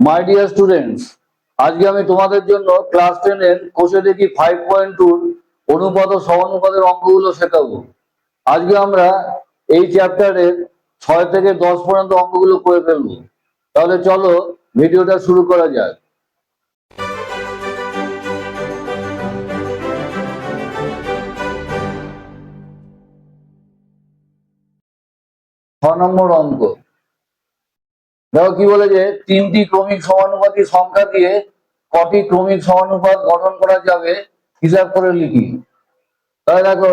My dear students, আজকে আমি তোমাদের জন্য ক্লাস 10 এর কোষে দেখি 5.2 অনুপাত ও সমানুপাতের অঙ্কগুলো শেখাবো। আজকে আমরা এই চ্যাপ্টারের 6 থেকে 10 পর্যন্ত অঙ্কগুলো করে ফেলবো। তাহলে চলো ভিডিওটা শুরু করা যাক। 6 নম্বর অঙ্ক। দেখো কি বলে যে 3টি ক্রমিক সমানুপাতি সংখ্যা দিয়ে কটি ক্রমিক সমানুপাত গঠন করা যাবে হিসাব করে লিখি। তাহলে দেখো,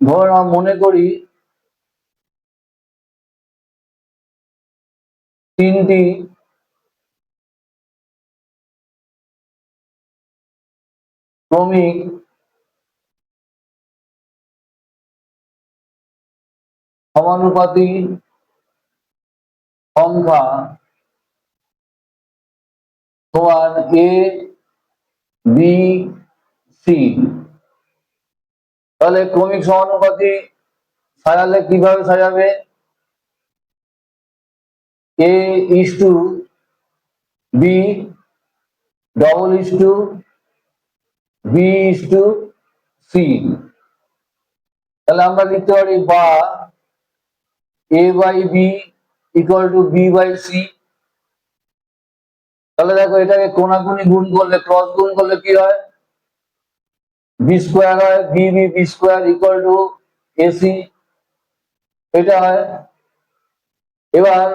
ধরো মনে করি 3টি ক্রমিক সমানুপাতি সংখ্যা সমান এ বি সি। তাহলে ক্রমিক সমানুপাতি সাজালে কিভাবে সাজাবে? A is to B double is to B is to C. তাহলে আমরা লিখতে পারি বা A by B equal to B by C. তাহলে দেখো, এটাকে কোনাকুনি গুণ করলে, ক্রস গুণ করলে কি হয়? বি স্কোয়ার হয়, b b b square equal to ac, এটা হয়। এবার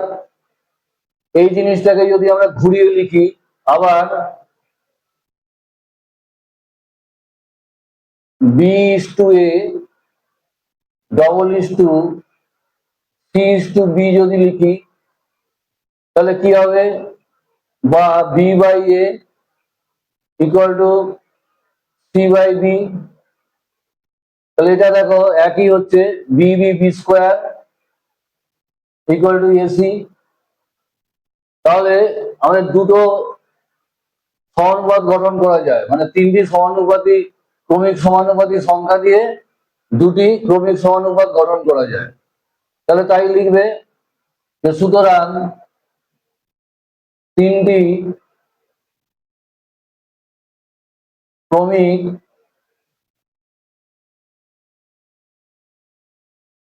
এই জিনিসটাকে যদি আমরা ঘুরিয়ে লিখি, আবার b is to a double is to c is to b যদি লিখি, তাহলে কি হবে? বা b by a equal to c by b. তাহলে এটা দেখো একই হচ্ছে, b b b square equal to ac. তাহলে আমাদের দুটো সমানুপাত গঠন করা যায়, মানে 3টি সমানুপাতি ক্রমিক সমানুপাতি সংখ্যা দিয়ে 2টি ক্রমিক সমানুপাত গঠন করা যায়। তাহলে তাই লিখবে যে সুতরাং 3টি ক্রমিক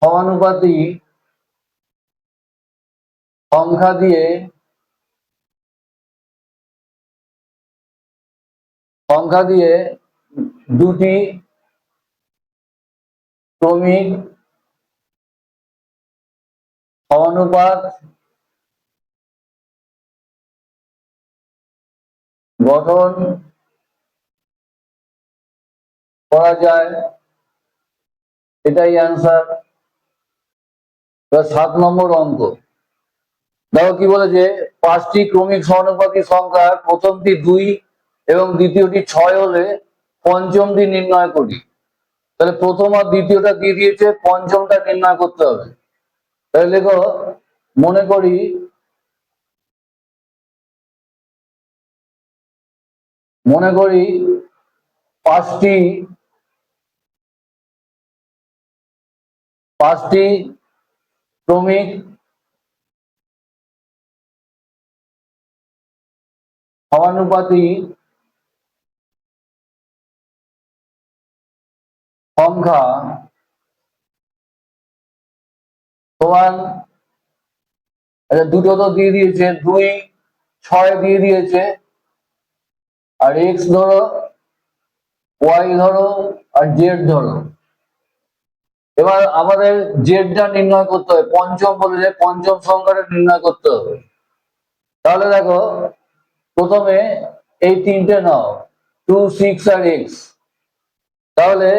সমানুপাতি সংখ্যা দিয়ে 2টি ক্রমিক সমানুপাত গঠন করা যায়, এটাই অ্যান্সার। 7 নম্বর অঙ্ক। দেখো কি বলেছে, 5টি ক্রমিক সমানুপাতি সংখ্যার প্রথমটি 2 এবং দ্বিতীয়টি 6 হলে পঞ্চমটি নির্ণয় করি। তাহলে প্রথম আর দ্বিতীয়টা দিয়ে দিয়েছে, পঞ্চমটা নির্ণয় করতে হবে। তাহলে দেখো, মনে করি 5টি ক্রমিক সমানুপাতি সংখ্যা সমান, দুটো তো দিয়ে দিয়েছে, 2 6 দিয়ে দিয়েছে, আর এক্স ধরো, ওয়াই ধরো, আর জেড ধরো। এবার আমাদের জেডটা নির্ণয় করতে হবে, পঞ্চম বলেছে, পঞ্চম সংখ্যাটা নির্ণয় করতে হবে। তাহলে দেখো, প্রথমে এই 3টে নাও, 2 6 আর এক্স। তাহলে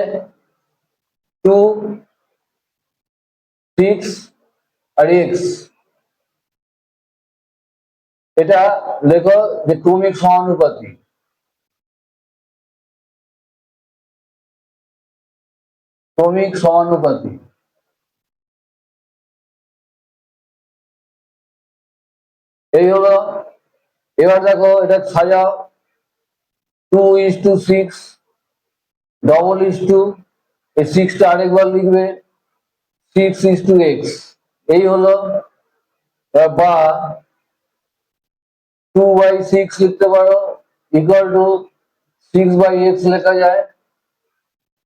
2 6 আর এক্স, এটা লেখো যে ক্রমিক সমানুপাতি। ক্রমিক সমানুপাতি এই হলো। এবার দেখো, এটা সাজাও, 2 is to 6 double is to, এই 6টা আরেকবার লিখবে, 6 is to x। এই হলো। বা 2/6 লিখতে পারো, ইকুয়াল টু 6/x লেখা যায়।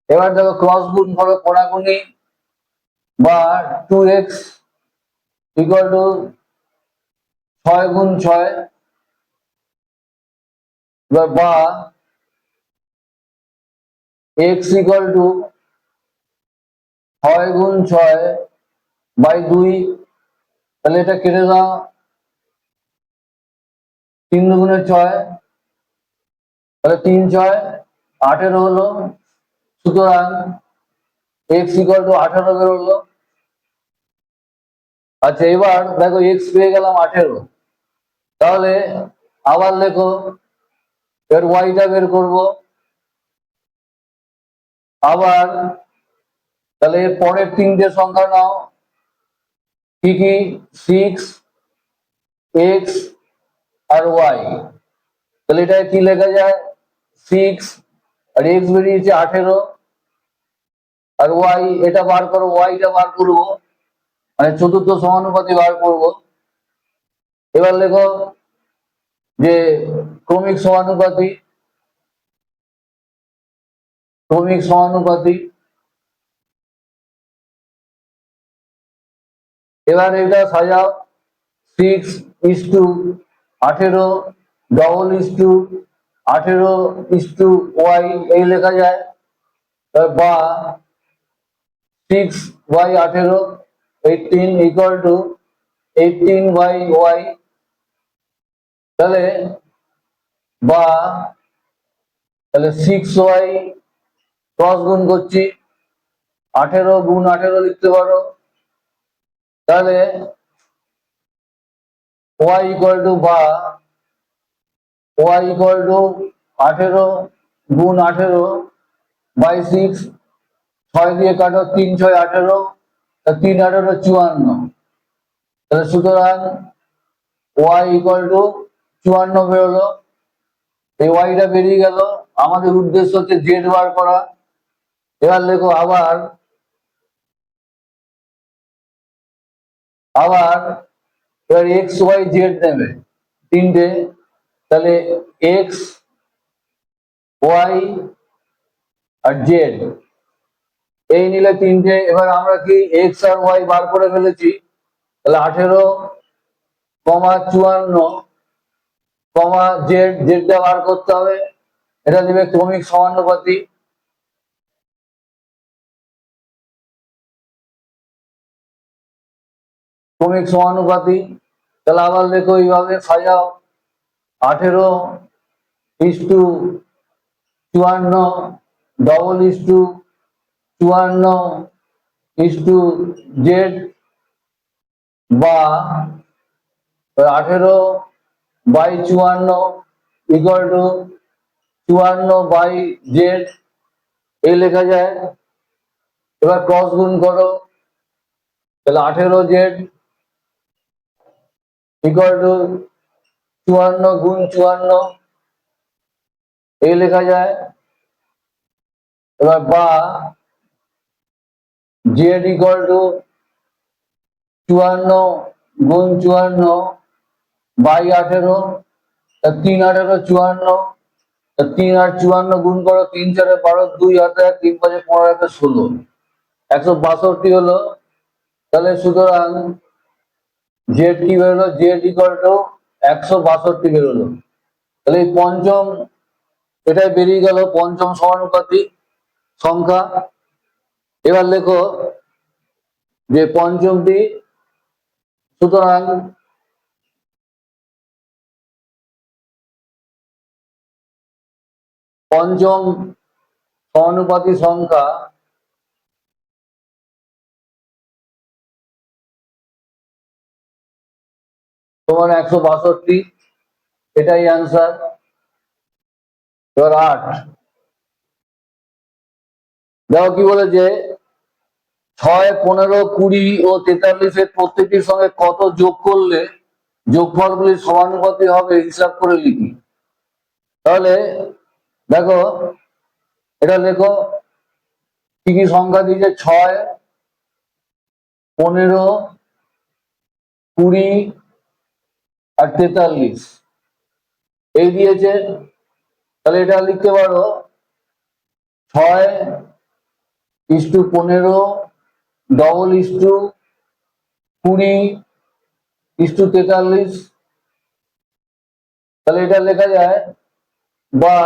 এবার দেখো ক্রস গুণ করো, কোণাকুণি, বা 2x ইকুয়াল টু 6 × 6, বা x ইকুয়াল টু 6 × 6/2। তাহলে এটা কেটে দাও, 3 × 2 = 6, তাহলে 3 × 6 = 18 হলো। সুতরাং x ইকুয়াল টু 18 বেরোলো। আচ্ছা, এবার দেখো x পেয়ে গেলাম 18, তাহলে আবার লেখো, এর ওয়াইটা বের করব আবার। তাহলে এর পরের তিনটে সংখ্যা নাও, কি কি? 6, x আর y। তাহলে এটা কি লেখা যায়? 6 আর x বেরিয়েছে 18, আর y এটা বার করো, ওয়াইটা বার করবো, মানে চতুর্থ সমানুপাতি বার করব। এবার লেখো যে ক্রমিক সমানুপাতি, ক্রমিক সমানুপাতি। এবার এটা সাজাও, 6:18, ডবল ইস টু 18:y, এই লেখা যায়। বা 6/18, 18 ইকুয়াল টু 18/y। তাহলে বা তাহলে 6y ক্রস গুণ করছি, 18 × 18 লিখতে পারো। তাহলে y ইকুয়াল টু বা y ইকুয়াল টু 18 × 18/6। 6 দিয়ে কাটো, 3 × 6 = 18, 3 × 18 = 54। তাহলে সুতরাং y ইকুয়াল টু 54 বেরোলো। এই ওয়াইটা বেরিয়ে গেল। আমাদের উদ্দেশ্য হচ্ছে জেড বার করা। এবার লেখো আবার আবার এবার এক্স ওয়াই জেড নেবে তিনটে। তাহলে এক্স ওয়াই আর জেড এই নিলে তিনটে। এবার আমরা কি এক্স আর ওয়াই বার করে ফেলেছি, তাহলে 18, 54, জেড, জেডটা বার করতে হবে। এটা দিবে ক্রমিক সমানুপাতি। ক্রমিক সমানুপাতি। তাহলে আবার দেখো এইভাবে সাজাও, 18:54, ডবল ইস টু 54:জেড, বা 18/54 ইকুয়াল টু 54/জেড, এই লেখা যায়। এবার ক্রস গুণ করো, তাহলে 18জেড ইকুয়াল টু 54 × 54, এই লেখা যায়। এবার বা জেড ইকুয়াল টু 54 × 54/18, 3 × 18 = 54, 3 আর 54 গুণ করো, 3 × 4 = 12, 2 হাতে 3 × 5 = 15, 16, 162 হলো। তাহলে সুতরাং জেড কি বেরোলো? জেড ইকুয়াল টু 162 বেরোলো। তাহলে এই পঞ্চম, এটাই বেরিয়ে গেল পঞ্চম সমানুপাতি সংখ্যা। এবার লেখো যে পঞ্চমটি, সুতরাং পঞ্চম সমানুপাতি সংখ্যা তোমার 162, এটাই অ্যান্সার। এবার 8 দেখো কি বলেছে, 6, 15, 20 ও 43-এর প্রত্যেকটির সঙ্গে কত যোগ করলে যোগফলগুলি সমানুপাতি হবে হিসাব করে লিখি। তাহলে দেখো এটা লেখো, কি কি সংখ্যা দিয়েছে? 6, 15, 20 আর 43। এই দিয়েছে, তাহলে এটা লিখতে পারো 6:15 20:43, তাহলে এটা লেখা যায়, বা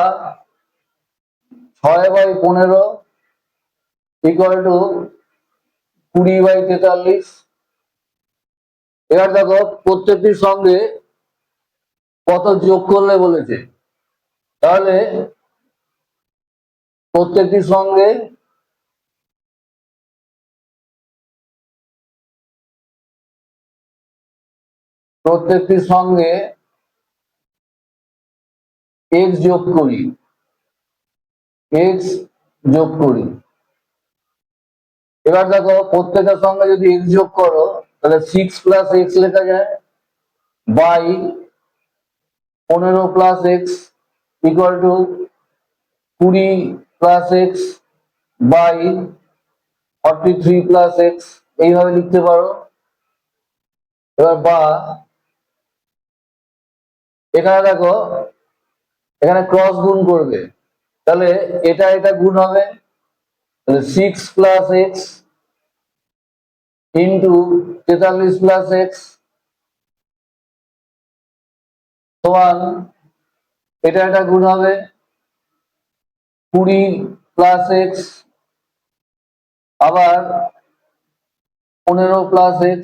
6/15 ইকুয়াল টু 20/43। এবার দেখো প্রত্যেকটির সঙ্গে কত যোগ করলে বলেছে, তাহলে প্রত্যেকটির সঙ্গে এক্স যোগ করি, এক্স যোগ করি। এবার দেখো প্রত্যেকের সঙ্গে যদি এক্স যোগ করো, তাহলে 6 + x লেখা যায়, by 15 + x equal to 20 + x by 43 + x, এইভাবে লিখতে পারো। এবার বা এখানে দেখো, এখানে ক্রস গুণ করবে, তাহলে এটা এটা গুণ হবে, 6 + x ইন্টু 43 + x সমান, এটা এটা গুণ হবে 20 + x আবার 15 + x।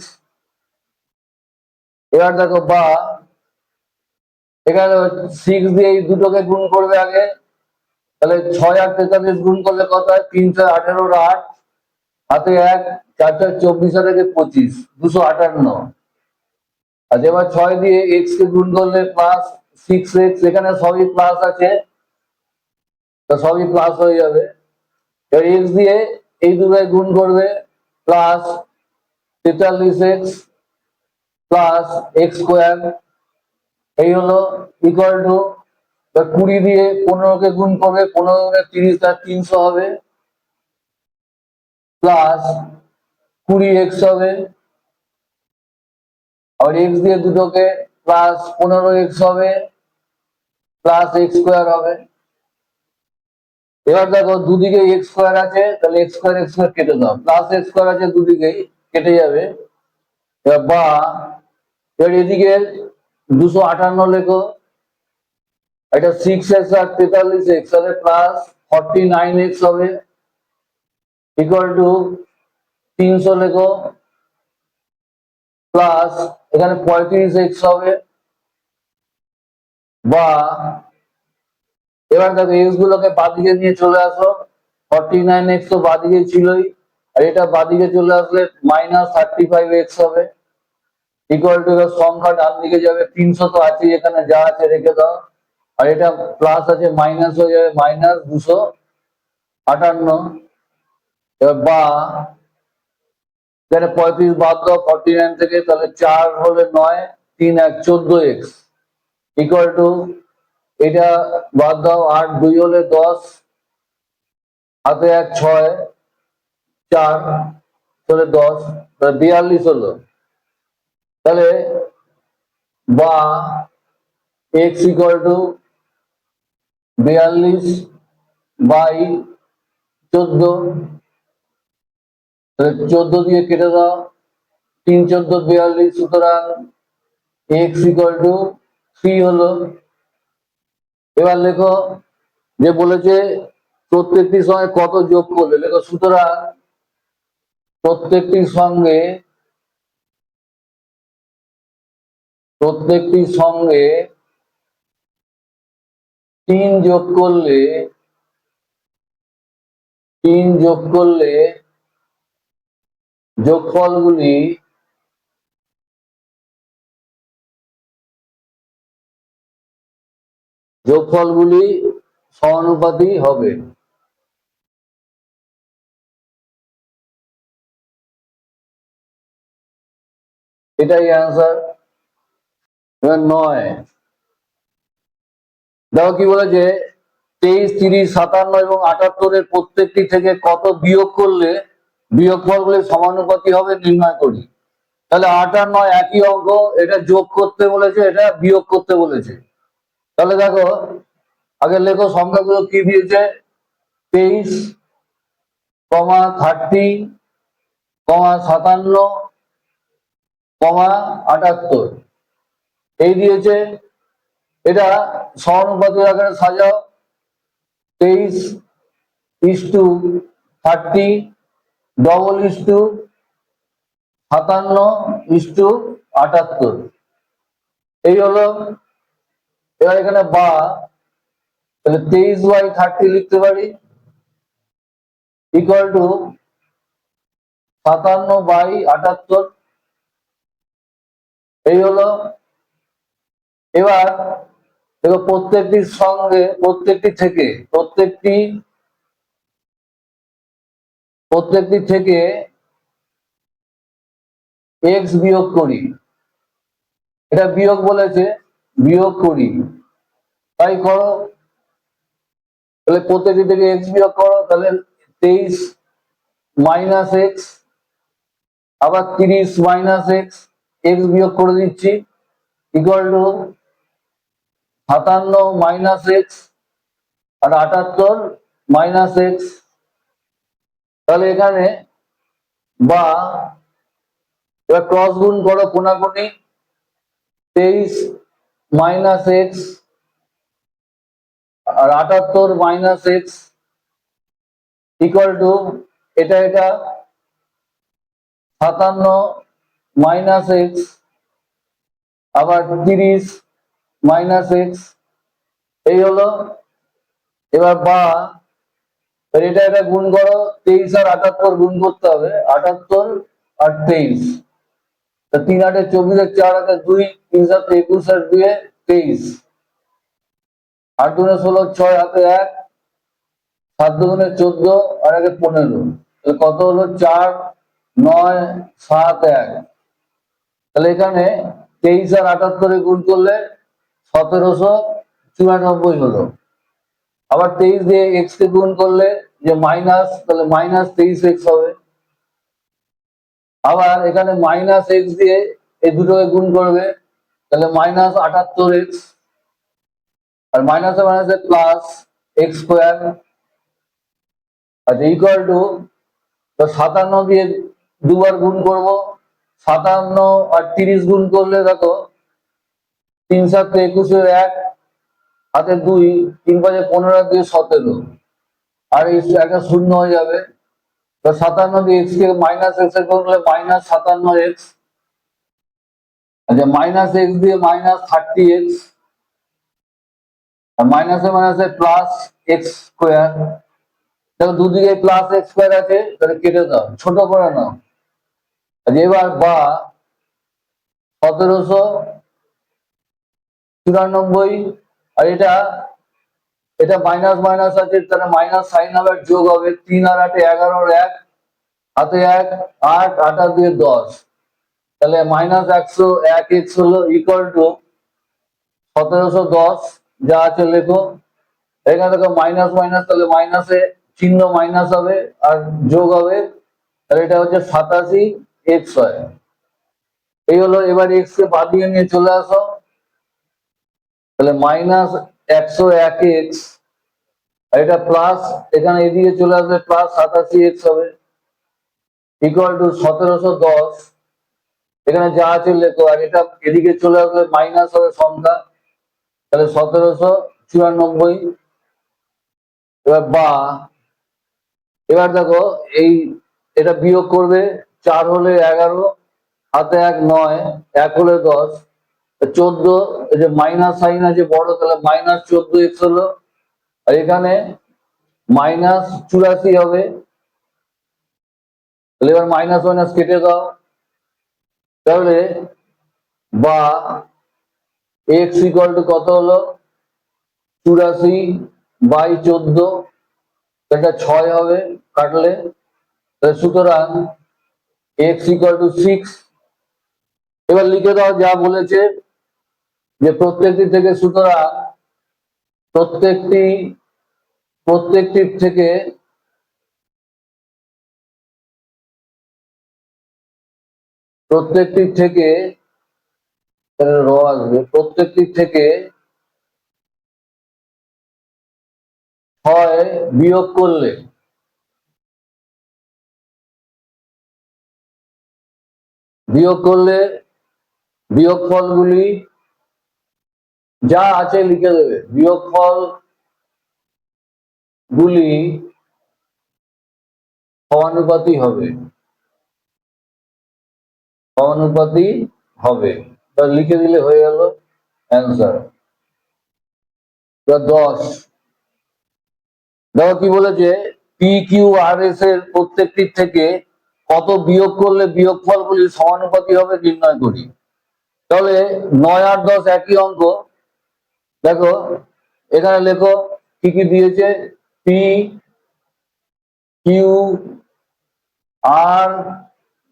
এবার দেখো বা এখানে 6 দিয়ে এই দুটোকে গুণ করবে আগে, তাহলে 6 আর 43 গুণ করলে কত হয়, 3 × 18 = 8, হাতে 1, 4 × 24 আর 25, 258। আর এবার 6 দিয়ে এক্স কে গুণ করলে প্লাস 6x, এখানে সবই প্লাস আছে, তো সবই প্লাস হয়ে যাবে। এবার এক্স দিয়ে এই দুটোকে গুণ করবে, প্লাস 43x প্লাস x², এই হলো ইকুয়াল টু 20 দিয়ে 15 কে গুণ করবে, 15 × 30 = 300 হবে, প্লাস 20x হবে, আর x দিয়ে দুটোকে প্লাস 15x হবে, প্লাস x² হবে। এবার দেখো দুদিকে x² আছে, তাহলে x² কেটে দাও, প্লাস x² আছে দুদিকেই, কেটে যাবে। এবার বা এবার এদিকে 258 লেখো, এটা 6x আর 43x হবে, প্লাস 49x হবে, ইকুয়াল টু 300 লেখো, প্লাস এখানে 35x হবে, বা এবার দেখো এক্স গুলোকে বাদিকে নিয়ে চলে আসো, 49x তো বাদিকে ছিলই, আর এটা বাদিকে চলে আসলে -35x হবে, ইকুয়াল টু, সংখ্যা ডান দিকে যাবে, 300 তো আছে এখানে, যা আছে রেখে দাও, আর এটা প্লাস আছে মাইনাস হয়ে যাবে, -258। এবার বা এখানে 35 বাদ দাও 49 থেকে, তাহলে 4 হলে 9, 3 1 14x ইকুয়াল টু, এটা বাদ দাও, 8 2 হলে 10, হাতে 1 6 4 তাহলে 10, 42 হলো। তাহলে বা x ইকুয়াল টু 42/14, 14 দিয়ে কেটে দাও, 3 14 42, সুতরাং x ইকুয়াল টু 3 হলো। এবার লেখো, যে বলেছে প্রত্যেকটির সঙ্গে কত যোগ করলে, লেখো, সুতরাং প্রত্যেকটির সঙ্গে 3 যোগ করলে যোগফলগুলি সমানুপাতি হবে। এটাই অ্যান্সার। এবার 9 দেখো কি বলেছে, 23 30 57 এবং 78 এর প্রত্যেকটি থেকে কত বিয়োগ করলে বিয়োগফলগুলি সমানুপাতি হবে নির্ণয় করি। তাহলে 8 আর 9 একই অঙ্ক, এটা যোগ করতে বলেছে, এটা বিয়োগ করতে বলেছে, তাহলে দেখো আগে লেখো সংখ্যাগুলো কি দিয়েছে, 23, 30, 57, 78 এই দিয়েছে। এটা সমানুপাতিক আকারে সাজাও, 23:30, ডবল 57:78 এই হলো। এবার এখানে বা, তাহলে 23/30 লিখতে পারি ইকুয়াল টু 57/78 এই হলো। এবার দেখো প্রত্যেকটির সঙ্গে প্রত্যেকটি থেকে এক্স বিয়োগ করি, এটা বিয়োগ বলেছে, বিয়োগ করি, তাই করো। তাহলে প্রত্যেকটি থেকে এক্স বিয়োগ করো, তাহলে 23 মাইনাস এক্স, আবার 30 মাইনাস এক্স, এক্স বিয়োগ করে দিচ্ছি ইকুয়াল টু 57 মাইনাস এক্স আর 78 মাইনাস এক্স। তাহলে এখানে বা, এবার ক্রস গুণ করো কোনাকুনি, 23 মাইনাস এক্স আর 78 মাইনাস এক্স ইকুয়াল টু এটা 57 মাইনাস এক্স আবার 30 মাইনাস এক্স এই হলো। এবার বা, এটা গুণ করো, 23 আর 78 গুণ করতে হবে, 78 আর 23, 3 8 24, 4 8 2, 3 7 21 আর 2 23, 8 2 16, 6 হাতে 1, 7 2 14 আর 1 15, কত হলো 4 9 7 1। তাহলে এখানে 23 আর 78 গুণ করলে 1794 হলো। আবার 23 দিয়ে এক্স কে গুণ করলে যে মাইনাস, তাহলে মাইনাস 23 এক্স হবে। আবার এখানে মাইনাস এক্স দিয়ে এই দুটোকে গুণ করবে, তাহলে মাইনাস 78 এক্স আর মাইনাসে মাইনাসে প্লাস এক্স স্কোয়ার আর ইকুয়াল টু, তো 57 দিয়ে দুবার গুণ করব, 57 আর 30 গুণ করলে দেখো 3 7 21 1 হাতে 2, 3 5 15 দিয়ে 17 আর এই একটা শূন্য হয়ে যাবে। তো 57 দিয়ে এক্স কে মাইনাস এক্স এর করলে মাইনাস 57 এক্স, আচ্ছা মাইনাস এক্স দিয়ে মাইনাস 30 এক্স আর মাইনাসে মাইনাসে প্লাস এক্স স্কোয়ার। দেখো দুদিকে প্লাস এক্স স্কোয়ার আছে, তাহলে কেটে দাও, ছোট করে নাও। এবার বা 1794 আর এটা মাইনাস মাইনাস আছে, তাহলে মাইনাস সাইন হবে, যোগ হবে, 3 আর 8 11 আর 1 হাতে 1 8 8 আর 2 10, তাহলে মাইনাস 101 এক্স হলো ইকুয়াল টু 1710 যা আছে লেখো। এখানে দেখো মাইনাস মাইনাস, তাহলে মাইনাসে চিহ্ন মাইনাস হবে আর যোগ হবে, তাহলে এটা হচ্ছে 87 এক্স হয় এই হলো। এবার এক্স কে বাদ দিয়ে নিয়ে চলে আসো, তাহলে মাইনাস 101 এক্স আর এটা প্লাস, এখানে এদিকে চলে আসবে প্লাস 87 এক্স হবে ইকুয়াল টু 1710, এখানে যা আছে লেখো, আর এটা এদিকে চলে আসবে মাইনাস হবে সংখ্যা, তাহলে 1794। এবার বা, এবার দেখো এটা বিয়োগ করবে, 4 হলে 11 হাতে 1 9 1 হলে 10, 14, এই যে মাইনাস সাইন আছে বড়, তাহলে মাইনাস 14 এক্স হলো আর এখানে মাইনাস 84 হবে। তাহলে এবার মাইনাস মাইনাস কেটে দাও, তাহলে বা এক্স ইকুয়াল টু কত হলো 84/14, এটা 6 হবে কাটলে, সুতরাং এক্স ইকুয়াল টু 6। এবার লিখে দাও যা বলেছে, যে প্রত্যেকটি থেকে, সুতরাং প্রত্যেকটি প্রত্যেকটির থেকে প্রত্যেকটির থেকে র আসবে, প্রত্যেকটির থেকে হয় বিয়োগ করলে বিয়োগফলগুলি যা আছে লিখে দেবে। বিয়োগফল গুলি সমানুপাতি হবে, সমানুপাতি হবে। লিখে দিলে হয়ে গেল অ্যান্সার। 10 দেখো কি বলেছে, পি কিউ আর এস এর প্রত্যেকটির থেকে কত বিয়োগ করলে বিয়োগফলগুলি সমানুপাতি হবে নির্ণয় করি। তাহলে 9 আর 10 একই অঙ্ক। দেখো এখানে লেখো কি কি দিয়েছে, পি কিউ আর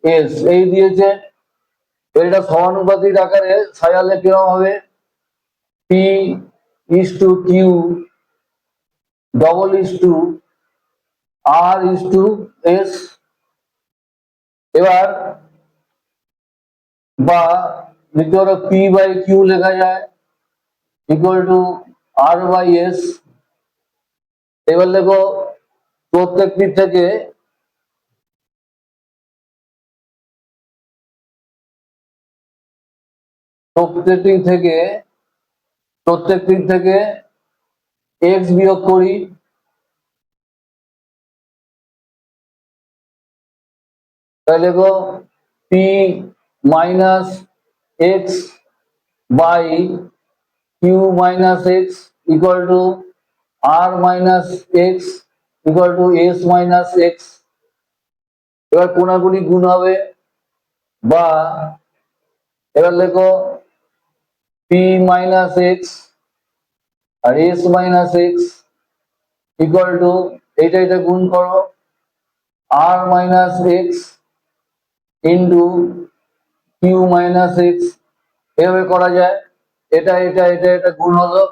এস এই দিয়েছে। এটা সমানুপাতিক আকারে সাজালে কিরকম হবে, p is to q double is to r is to s. এবার বা লিখতে পারো পি বাই কিউ লেখা যায় equal to r by s. এবার লেখো প্রত্যেকটি থেকে প্রত্যেকটি থেকে এক্স বিয়োগ করি। তাহলে লেখো P minus X by Q minus x equal to R minus x equal to S minus X. এবার কোনাগুলি গুণ হবে, বা এবার লেখো পি মাইনাস এক্স আর S minus x equal to এটা গুণ করো R minus X into Q minus X. এভাবে করা যায়। এটা গুণ হলো।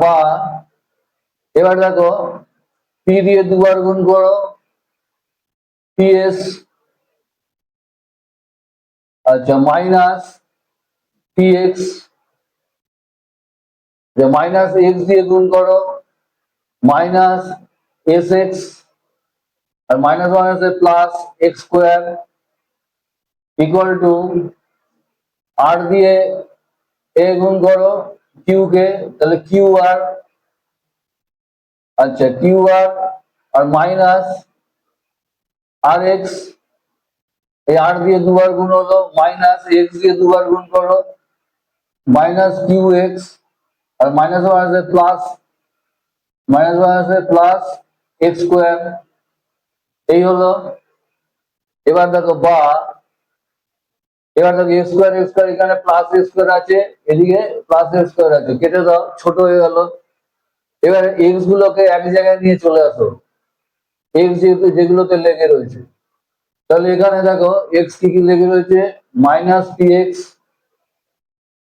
বা এবার দেখো পি দিয়ে দুবার গুণ করো, পিএস আচ্ছা minus P X, minus X দিয়ে গুণ করো মাইনাস এস এক্স, আর minus minus plus x square equal to R দিয়ে এ গুণ করো কিউ কে, তাহলে কিউ আর আচ্ছা কিউ আর মাইনাস আর এক্স, এই আর দিয়ে দুবার গুণ হলো মাইনাস এক্স দিয়ে দুবার গুণ করো মাইনাস কিউ এক্স, আর মাইনাস মাইনাসে প্লাস এক্স স্কোয়ার। এই হলো। এবার দেখো বা এবার দেখো এক্স স্কোয়ার এখানে প্লাস এক্স স্কোয়ার আছে, এদিকে প্লাস এক্স স্কোয়ার আছে, কেটে দাও, ছোট হয়ে গেল। এবার এক্স গুলোকে এক জায়গায় নিয়ে চলে আসো, এক্স যেহেতু যেগুলোতে লেগে রয়েছে। তাহলে এখানে দেখো এক্স কি কি লেগে রয়েছে, minus P X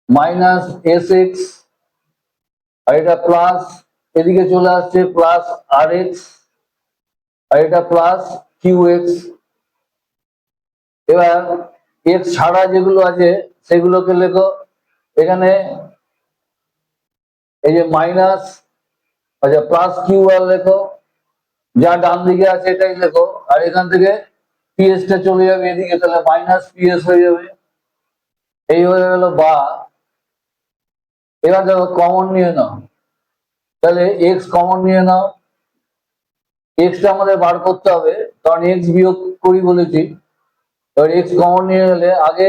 minus S X, আর এটা প্লাস এদিকে চলে আসছে প্লাস আর এক্স, আর এটা প্লাস কিউ এক্স। এবার এক্স ছাড়া যেগুলো আছে সেগুলোকে লেখো। এখানে এই যে মাইনাস আচ্ছা প্লাস কিউ আর লেখো, যা ডান দিকে আছে এটাই লেখো, আর এখান থেকে পিএস টা চলে যাবে এদিকে, তাহলে মাইনাস পিএস হয়ে যাবে। এই হয়ে গেল বা। এবার দেখো কমন নিয়ে নাও, তাহলে এক্স কমন নিয়ে নাও। এক্সটা আমাদের বার করতে হবে কারণ এক্স বিয়োগ করি বলেছি। এবার এক্স কমন নিয়ে গেলে আগে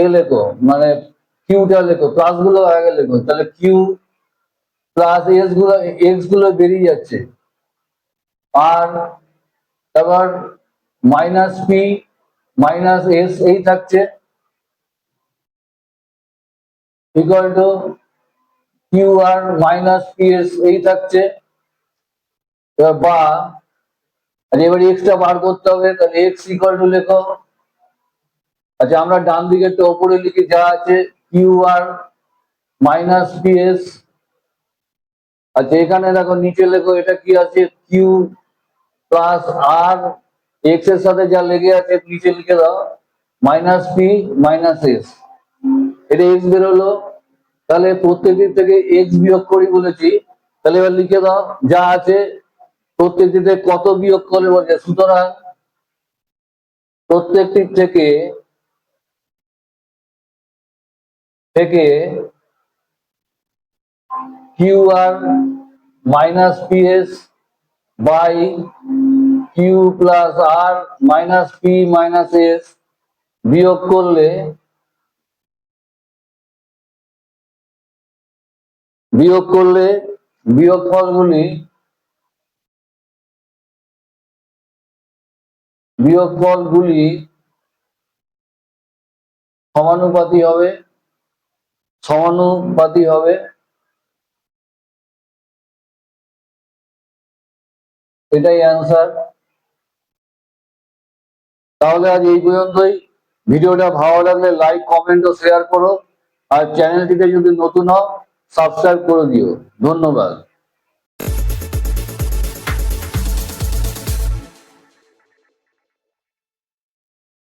এ লেখো, মানে কিউটা লেখো, প্লাস গুলো আগে লেখো, তাহলে কিউ প্লাস এক্স গুলো বেরিয়ে যাচ্ছে, আর তারপর মাইনাস পি মাইনাস এস এই থাকছে equal to q r minus p s এই থাকছে। এবার বা এবার এক্সটা বার করতে হবে, তাহলে এক্স ইকুয়াল টু লেখো। আচ্ছা আমরা ডান দিকে তো ওপরে লিখি যা আছে Q r minus p S. আচ্ছা এখানে দেখো নিচে লেখো এটা কি আছে, কিউ প্লাস আর এক্স এর সাথে যা লেগে আছে নিচে লিখে দাও মাইনাস পি মাইনাস এস। এটা এক্স বেরোলো। তাহলে প্রত্যেকটির থেকে এক্স বিয়োগ করি বলেছি, তাহলে এবার লিখে দাও যা আছে প্রত্যেকটিতে কত বিয়োগ করলে বলছে। সুতরাং প্রত্যেকটি থেকে থেকে q r minus ps by q plus r minus p minus s বিয়োগ করলে বিয়োগফলগুলি সমানুপাতি হবে এটাই অ্যান্সার। তাহলে আজ এই পর্যন্তই। ভিডিওটা ভালো লাগলে লাইক কমেন্ট ও শেয়ার করো, আর চ্যানেলটিতে যদি নতুন হও সাবস্ক্রাইব করে দিও। ধন্যবাদ।